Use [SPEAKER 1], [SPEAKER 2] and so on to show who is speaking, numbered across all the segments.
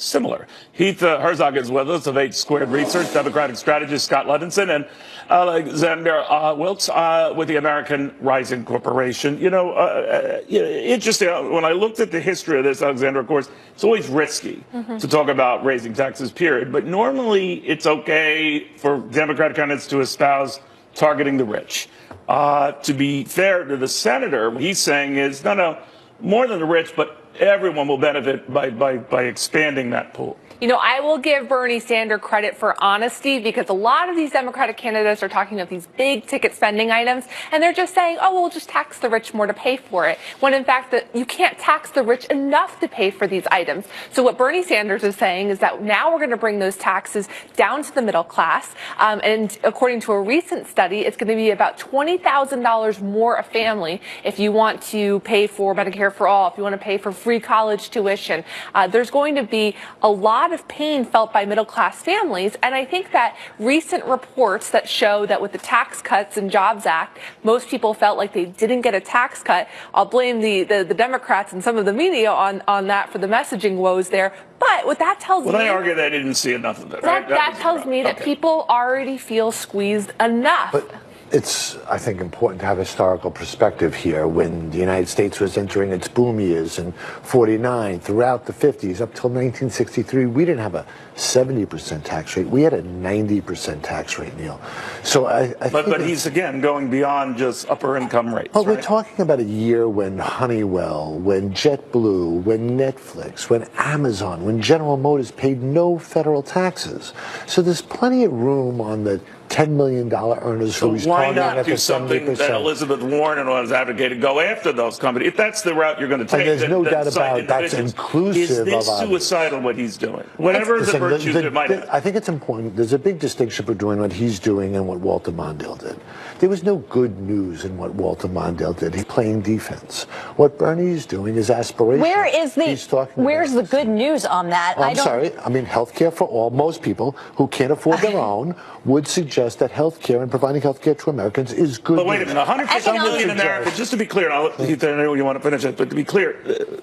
[SPEAKER 1] similar. Heath Herzog is with us of H Squared Research, Democratic strategist Scott Levenson, and Alexander Wilkes with the American Rising Corporation. Interesting, when I looked at the history of this, Alexander, of course, it's always risky to talk about raising taxes, period. But normally it's okay for Democratic candidates to espouse targeting the rich. To be fair to the senator, what he's saying is, no, more than the rich, but everyone will benefit by expanding that pool.
[SPEAKER 2] I will give Bernie Sanders credit for honesty, because a lot of these Democratic candidates are talking about these big ticket spending items, and they're just saying, oh, we'll just tax the rich more to pay for it, when in fact you can't tax the rich enough to pay for these items. So what Bernie Sanders is saying is that now we're going to bring those taxes down to the middle class, and according to a recent study, it's going to be about $20,000 more a family if you want to pay for Medicare for all, if you want to pay for free college tuition. There's going to be a lot of pain felt by middle-class families, and I think that recent reports that show that with the Tax Cuts and Jobs Act, most people felt like they didn't get a tax cut. I'll blame the Democrats and some of the media on that for the messaging woes there. But what that tells me...
[SPEAKER 1] Well, they argue they didn't see enough of it, right?
[SPEAKER 2] That tells me that people already feel squeezed enough.
[SPEAKER 3] But it's, I think, important to have historical perspective here. When the United States was entering its boom years in '49, throughout the 50s, up till 1963, we didn't have a 70% tax rate. We had a 90% tax rate, Neil. So
[SPEAKER 1] But he's, again, going beyond just upper income rates.
[SPEAKER 3] But
[SPEAKER 1] right?
[SPEAKER 3] We're talking about a year when Honeywell, when JetBlue, when Netflix, when Amazon, when General Motors paid no federal taxes. So there's plenty of room on the $10 million earners who he's
[SPEAKER 1] why not
[SPEAKER 3] at
[SPEAKER 1] do
[SPEAKER 3] the
[SPEAKER 1] something
[SPEAKER 3] 70%.
[SPEAKER 1] that Elizabeth Warren and others advocated, go after those companies? If that's the route you're going to take,
[SPEAKER 3] and there's no doubt about that's inclusive
[SPEAKER 1] is this
[SPEAKER 3] of
[SPEAKER 1] suicidal what he's doing? Whatever the virtues it might have.
[SPEAKER 3] I think it's important. There's a big distinction between what he's doing and what Walter Mondale did. There was no good news in what Walter Mondale did. He's playing defense. What Bernie's doing is aspirational.
[SPEAKER 4] Where's the good news on that?
[SPEAKER 3] I'm sorry. I mean, healthcare for all. Most people who can't afford their own would suggest that healthcare and providing healthcare to Americans is good.
[SPEAKER 1] But wait a minute, 150 million Americans, just to be clear, I know you want to finish it, but to be clear,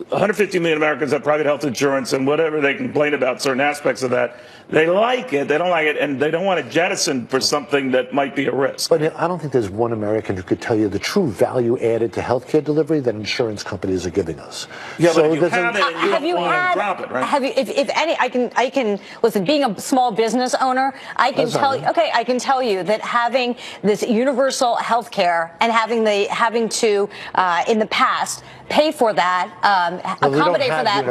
[SPEAKER 1] 150 million Americans have private health insurance, and whatever they complain about certain aspects of that, they like it, they don't like it, and they don't want to jettison for something that might be a risk.
[SPEAKER 3] But I don't think there's one American who could tell you the true value added to healthcare delivery that insurance companies are giving us.
[SPEAKER 1] Yeah, so but if you have it and you don't want to drop it, right?
[SPEAKER 4] Have you, if any, I can listen, being a small business owner, I can tell you that having this universal health care and having to in the past pay for that, accommodate for that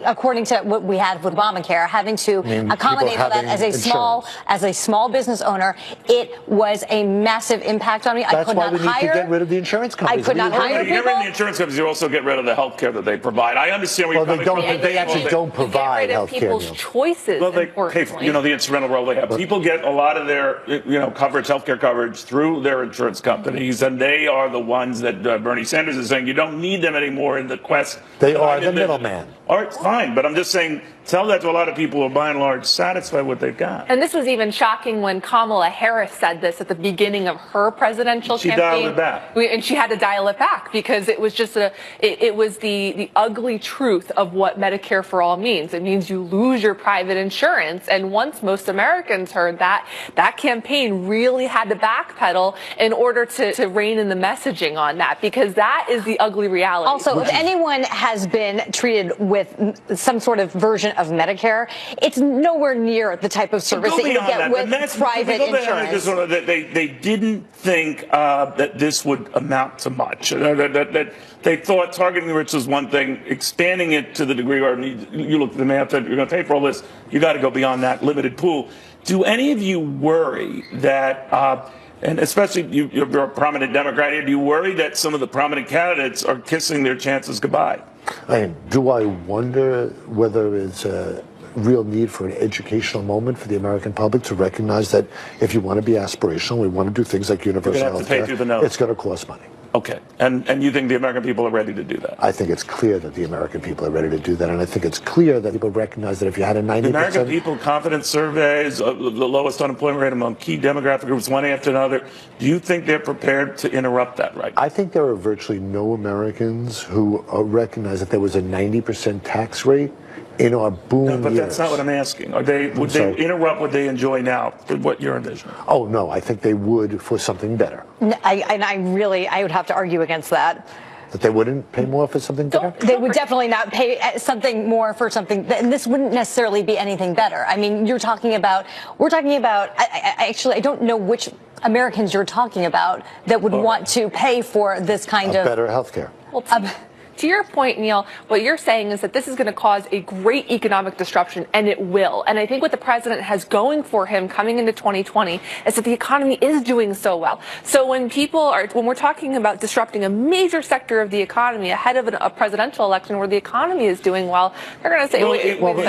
[SPEAKER 4] according to what we had with Obamacare, having to accommodate for that as a small business owner, it was a massive impact on me.
[SPEAKER 3] That's why we need to get rid of the insurance companies.
[SPEAKER 4] I could not hire people.
[SPEAKER 1] You get rid of the insurance companies, you also get rid of the health care that they provide. I understand where you're coming from.
[SPEAKER 3] They actually don't provide health care.
[SPEAKER 2] People's choices.
[SPEAKER 1] Well, they pay for, the instrumental role they have. People get a lot of their, coverage, healthcare coverage through their insurance companies, and they are the ones that Bernie Sanders is saying you don't need them anymore in the quest.
[SPEAKER 3] They are the middleman.
[SPEAKER 1] All right, fine, but I'm just saying, tell that to a lot of people who are by and large satisfied with what they've got.
[SPEAKER 2] And this was even shocking when Kamala Harris said this at the beginning of her presidential campaign.
[SPEAKER 1] She dialed it back.
[SPEAKER 2] And she had to dial it back because it was just it was the ugly truth of what Medicare for all means. It means you lose your private insurance. And once most Americans heard that, that campaign really had to backpedal in order to rein in the messaging on that, because that is the ugly reality.
[SPEAKER 4] Also, if anyone has been treated with some sort of version of Medicare, it's nowhere near the type of service that you get with private insurance.
[SPEAKER 1] They didn't think that this would amount to much. That they thought targeting the rich was one thing, expanding it to the degree where you look at the math that you're going to pay for all this, you got to go beyond that limited pool. Do any of you worry that, and especially you're a prominent Democrat here, do you worry that some of the prominent candidates are kissing their chances goodbye?
[SPEAKER 3] Do I wonder whether it's a real need for an educational moment for the American public to recognize that if you want to be aspirational, we want to do things like universal health care, it's going to cost money.
[SPEAKER 1] Okay. And you think the American people are ready to do that?
[SPEAKER 3] I think it's clear that the American people are ready to do that, and I think it's clear that people recognize that if you had a 90%...
[SPEAKER 1] The American people confidence surveys, the lowest unemployment rate among key demographic groups, one after another. Do you think they're prepared to interrupt that right now?
[SPEAKER 3] I think there are virtually no Americans who recognize that there was a 90% tax rate in our boom
[SPEAKER 1] No, but
[SPEAKER 3] years.
[SPEAKER 1] that's not what I'm asking. Would they interrupt what they enjoy now, what you're envisioning?
[SPEAKER 3] Oh, no, I think they would for something better.
[SPEAKER 4] I would have to argue against that.
[SPEAKER 3] That they wouldn't pay more for something better?
[SPEAKER 4] They would definitely not pay something more for something, and this wouldn't necessarily be anything better. I mean, we're talking about, I don't know which Americans you're talking about that would want to pay for this kind of
[SPEAKER 3] better health care.
[SPEAKER 2] Well, to your point, Neil, what you're saying is that this is going to cause a great economic disruption, and it will. And I think what the president has going for him coming into 2020 is that the economy is doing so well. So when we're talking about disrupting a major sector of the economy ahead of a presidential election where the economy is doing well, they're going to say,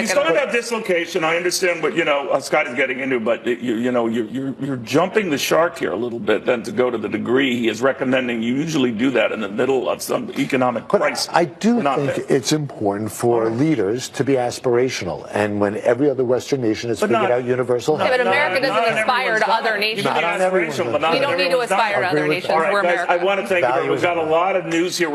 [SPEAKER 1] he's talking about dislocation. I understand what Scott is getting into, but you're jumping the shark here a little bit. Then to go to the degree he is recommending, you usually do that in the middle of some economic crisis.
[SPEAKER 3] I do think it's important for leaders to be aspirational, and when every other Western nation has figured out universal health.
[SPEAKER 2] But America doesn't aspire to other nations.
[SPEAKER 1] We don't need to aspire to other nations.
[SPEAKER 2] We're America.
[SPEAKER 1] I want to thank you. We've got a lot of news here.